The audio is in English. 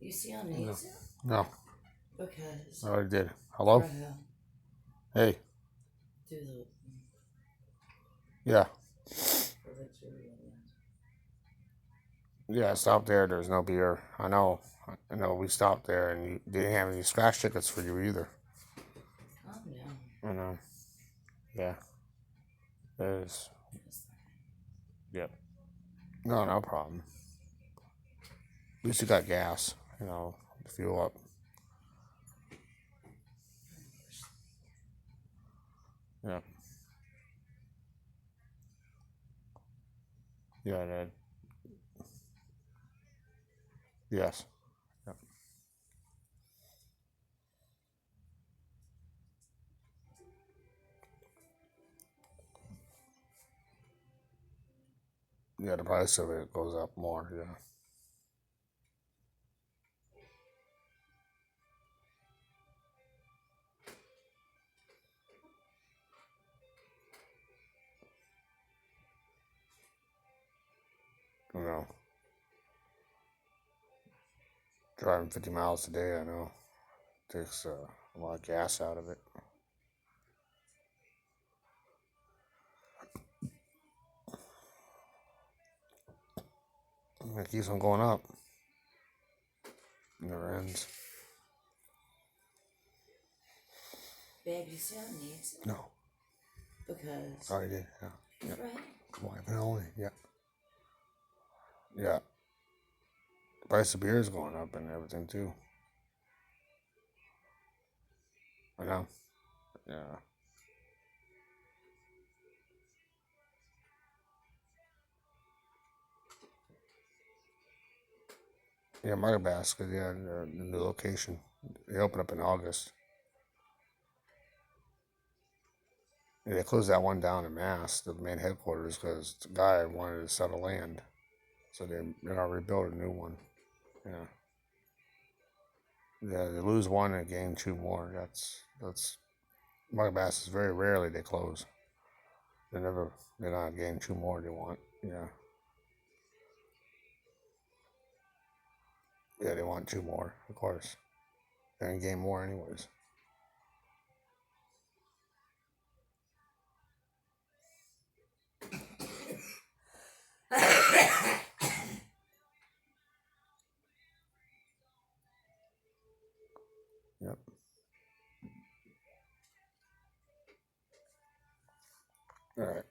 You see on No. needs it? No, Because I already did. Hello? right here, Hey. do the Yeah. for Victoria. Yeah, I stopped there. There's no beer. I know. We stopped there and you didn't have any scratch tickets for you either. Calm down. I know. Yeah. There's. Yep. No, no problem. At least you got gas. Fuel up. Yeah. Yeah, Dad. Yes. Yep. Yeah, the price of it goes up more. Yeah. You know, driving 50 miles a day, I know, takes a lot of gas out of it. It keeps on going up. Never ends. Babe, you see on needs it? No. Because Already did. Yeah. Yeah. right. Why only? Yeah. Yeah. The price of beer is going up and everything too. I know. Yeah. Yeah, Market Basket, yeah, the new location. They opened up in August. And they closed that one down in Mass, the main headquarters, because the guy wanted to sell the land. So they're gonna rebuild a new one. Yeah. Yeah, they lose one and gain two more. That's Market Bass is very rarely they close. They're not gain two more they want. Yeah. Yeah, they want two more, of course. They're gonna gain more anyways. Yep. All right.